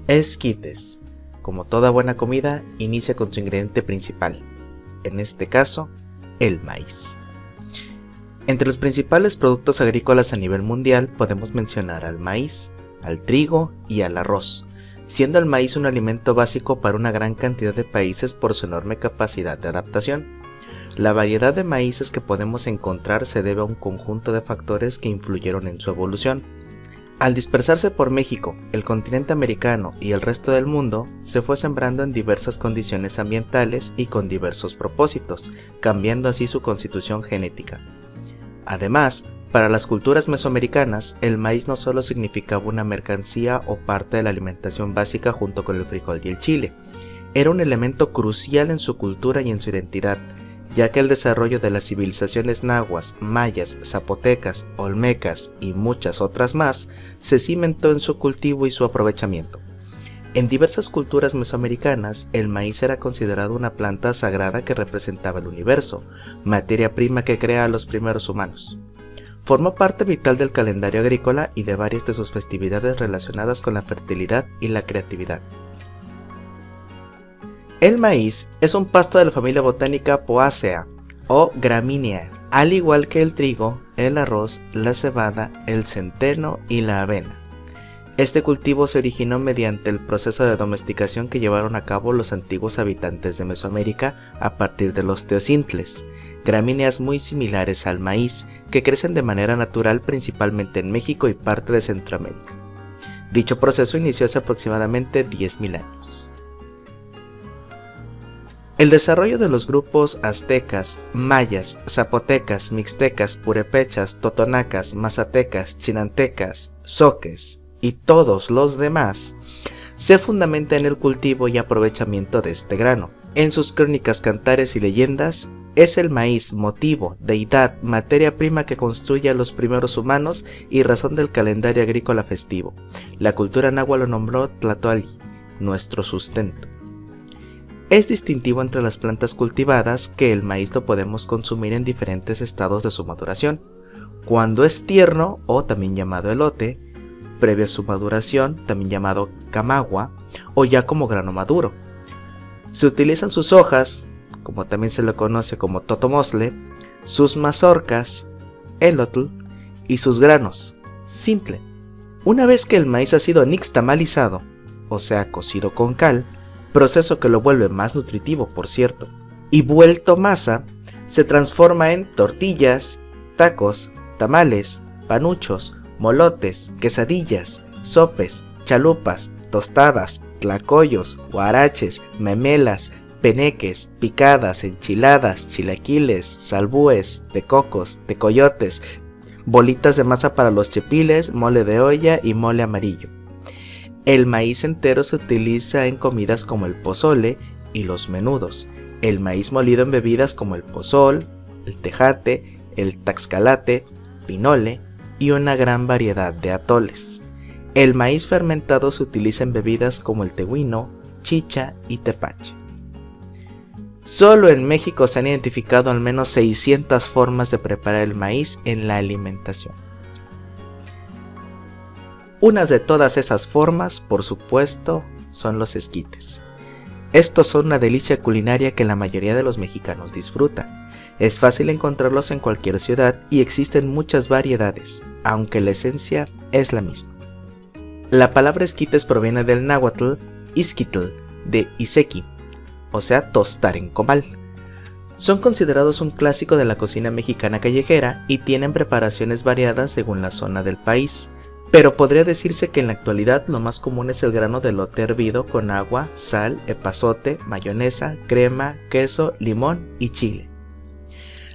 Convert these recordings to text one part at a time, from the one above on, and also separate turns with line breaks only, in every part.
Esquites. Como toda buena comida, inicia con su ingrediente principal, en este caso, el maíz. Entre los principales productos agrícolas a nivel mundial podemos mencionar al maíz, al trigo y al arroz, siendo el maíz un alimento básico para una gran cantidad de países por su enorme capacidad de adaptación. La variedad de maíces que podemos encontrar se debe a un conjunto de factores que influyeron en su evolución. Al dispersarse por México, el continente americano y el resto del mundo, se fue sembrando en diversas condiciones ambientales y con diversos propósitos, cambiando así su constitución genética. Además, para las culturas mesoamericanas, el maíz no solo significaba una mercancía o parte de la alimentación básica junto con el frijol y el chile, era un elemento crucial en su cultura y en su identidad, ya que el desarrollo de las civilizaciones nahuas, mayas, zapotecas, olmecas y muchas otras más se cimentó en su cultivo y su aprovechamiento. En diversas culturas mesoamericanas, el maíz era considerado una planta sagrada que representaba el universo, materia prima que crea a los primeros humanos. Formó parte vital del calendario agrícola y de varias de sus festividades relacionadas con la fertilidad y la creatividad. El maíz es un pasto de la familia botánica Poaceae o Gramineae, al igual que el trigo, el arroz, la cebada, el centeno y la avena. Este cultivo se originó mediante el proceso de domesticación que llevaron a cabo los antiguos habitantes de Mesoamérica a partir de los teocintles, gramíneas muy similares al maíz que crecen de manera natural principalmente en México y parte de Centroamérica. Dicho proceso inició hace aproximadamente 10.000 años. El desarrollo de los grupos aztecas, mayas, zapotecas, mixtecas, purépechas, totonacas, mazatecas, chinantecas, zoques y todos los demás se fundamenta en el cultivo y aprovechamiento de este grano. En sus crónicas, cantares y leyendas, es el maíz motivo, deidad, materia prima que construye a los primeros humanos y razón del calendario agrícola festivo. La cultura náhuatl lo nombró Tlatoani, nuestro sustento. Es distintivo entre las plantas cultivadas que el maíz lo podemos consumir en diferentes estados de su maduración. Cuando es tierno, o también llamado elote, previo a su maduración, también llamado camagua, o ya como grano maduro. Se utilizan sus hojas, como también se le conoce como totomosle, sus mazorcas, elotl, y sus granos, simple. Una vez que el maíz ha sido nixtamalizado, o sea cocido con cal, proceso que lo vuelve más nutritivo por cierto, y vuelto masa, se transforma en tortillas, tacos, tamales, panuchos, molotes, quesadillas, sopes, chalupas, tostadas, tlacoyos, huaraches, memelas, peneques, picadas, enchiladas, chilaquiles, salbúes, tecocos, tecoyotes, bolitas de masa para los chepiles, mole de olla y mole amarillo. El maíz entero se utiliza en comidas como el pozole y los menudos, el maíz molido en bebidas como el pozol, el tejate, el taxcalate, pinole y una gran variedad de atoles. El maíz fermentado se utiliza en bebidas como el tehuino, chicha y tepache. Solo en México se han identificado al menos 600 formas de preparar el maíz en la alimentación. Unas de todas esas formas, por supuesto, son los esquites. Estos son una delicia culinaria que la mayoría de los mexicanos disfruta. Es fácil encontrarlos en cualquier ciudad y existen muchas variedades, aunque la esencia es la misma. La palabra esquites proviene del náhuatl izquitl, de iseki, o sea tostar en comal. Son considerados un clásico de la cocina mexicana callejera y tienen preparaciones variadas según la zona del país. Pero podría decirse que en la actualidad lo más común es el grano de elote hervido con agua, sal, epazote, mayonesa, crema, queso, limón y chile.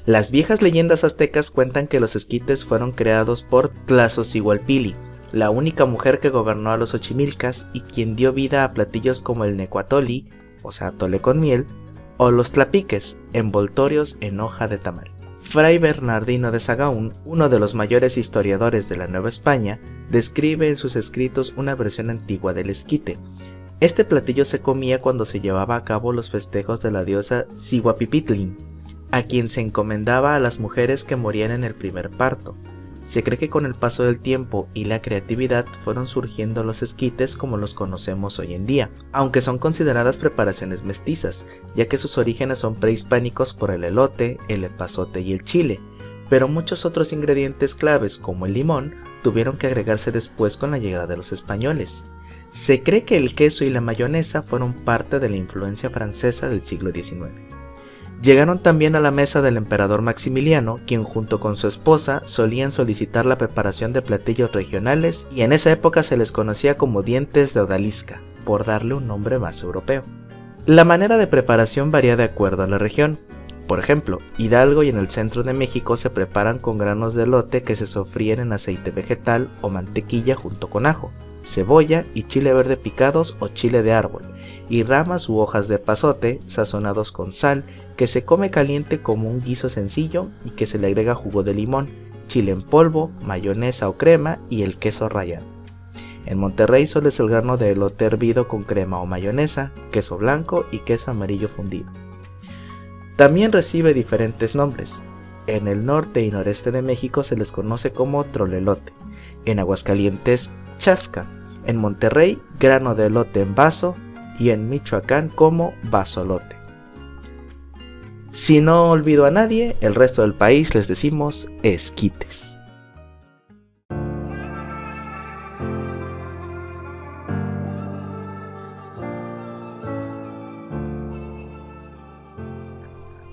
Las viejas leyendas aztecas cuentan que los esquites fueron creados por Tlazocigualpili, la única mujer que gobernó a los Xochimilcas y quien dio vida a platillos como el necuatoli, o sea atole con miel, o los tlapiques, envoltorios en hoja de tamal. Fray Bernardino de Sahagún, uno de los mayores historiadores de la Nueva España, describe en sus escritos una versión antigua del esquite. Este platillo se comía cuando se llevaba a cabo los festejos de la diosa Cihuapipitlin, a quien se encomendaba a las mujeres que morían en el primer parto. Se cree que con el paso del tiempo y la creatividad fueron surgiendo los esquites como los conocemos hoy en día, aunque son consideradas preparaciones mestizas, ya que sus orígenes son prehispánicos por el elote, el epazote y el chile, pero muchos otros ingredientes claves como el limón tuvieron que agregarse después con la llegada de los españoles. Se cree que el queso y la mayonesa fueron parte de la influencia francesa del siglo XIX. Llegaron también a la mesa del emperador Maximiliano, quien junto con su esposa solían solicitar la preparación de platillos regionales y en esa época se les conocía como dientes de odalisca, por darle un nombre más europeo. La manera de preparación varía de acuerdo a la región. Por ejemplo, Hidalgo y en el centro de México se preparan con granos de elote que se sofríen en aceite vegetal o mantequilla junto con ajo, cebolla y chile verde picados o chile de árbol, y ramas u hojas de epazote sazonados con sal, que se come caliente como un guiso sencillo y que se le agrega jugo de limón, chile en polvo, mayonesa o crema y el queso rallado. En Monterrey solo es el grano de elote hervido con crema o mayonesa, queso blanco y queso amarillo fundido. También recibe diferentes nombres. En el norte y noreste de México se les conoce como trolelote, en Aguascalientes chasca, en Monterrey grano de elote en vaso y en Michoacán como vasolote. Si no olvido a nadie, el resto del país les decimos esquites.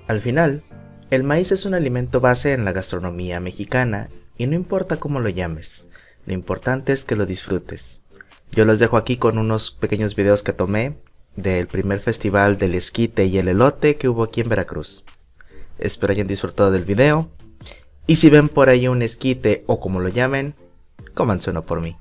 Al final, el maíz es un alimento base en la gastronomía mexicana y no importa cómo lo llames, lo importante es que lo disfrutes. Yo los dejo aquí con unos pequeños videos que tomé del primer festival del esquite y el elote que hubo aquí en Veracruz. Espero hayan disfrutado del video y si ven por ahí un esquite o como lo llamen, cómanse uno por mí.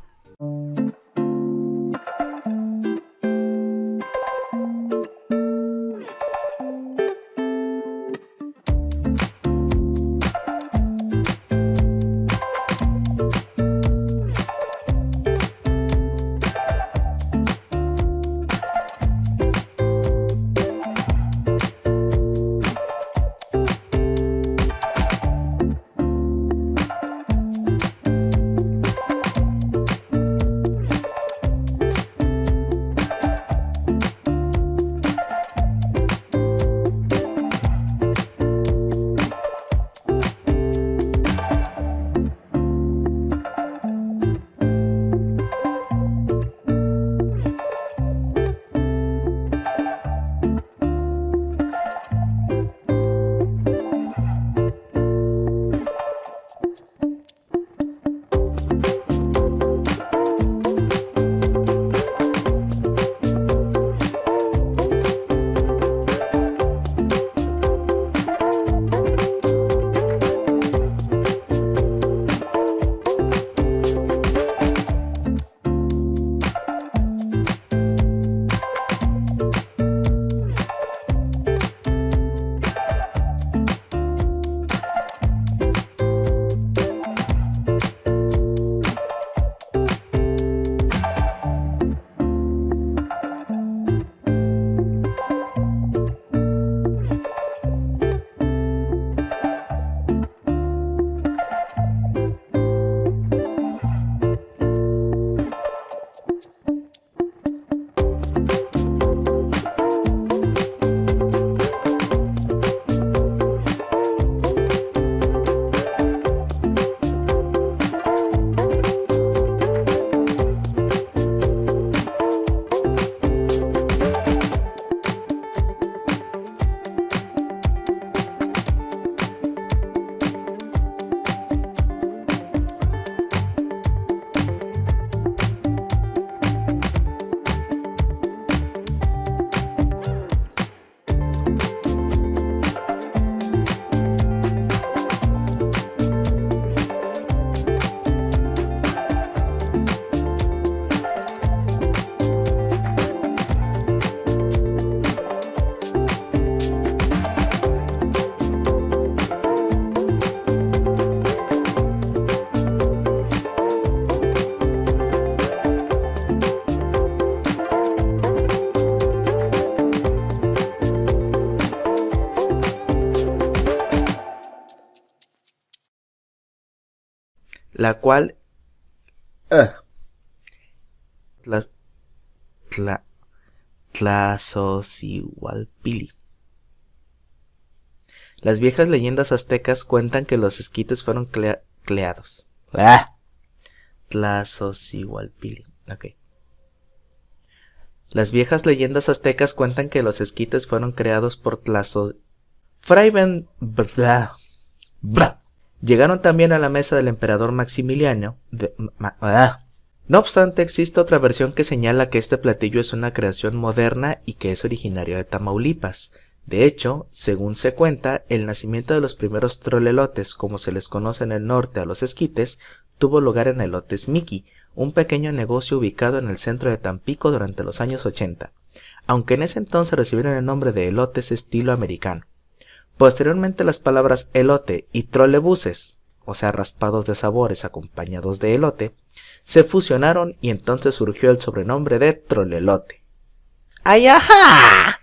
la cual Tla- tla- Tlazocigualpili. Las viejas leyendas aztecas cuentan que los esquites fueron creados. Tlazocigualpili. Ok. Las viejas leyendas aztecas cuentan que los esquites fueron creados por Fray Ben... Llegaron también a la mesa del emperador Maximiliano. No obstante, existe otra versión que señala que este platillo es una creación moderna y que es originario de Tamaulipas. De hecho, según se cuenta, el nacimiento de los primeros trolelotes, como se les conoce en el norte a los esquites, tuvo lugar en Elotes Miki, un pequeño negocio ubicado en el centro de Tampico durante los años 80, aunque en ese entonces recibieron el nombre de elotes estilo americano. Posteriormente las palabras elote y trolebuses, o sea raspados de sabores acompañados de elote, se fusionaron y entonces surgió el sobrenombre de trolelote. ¡Ay, ajá!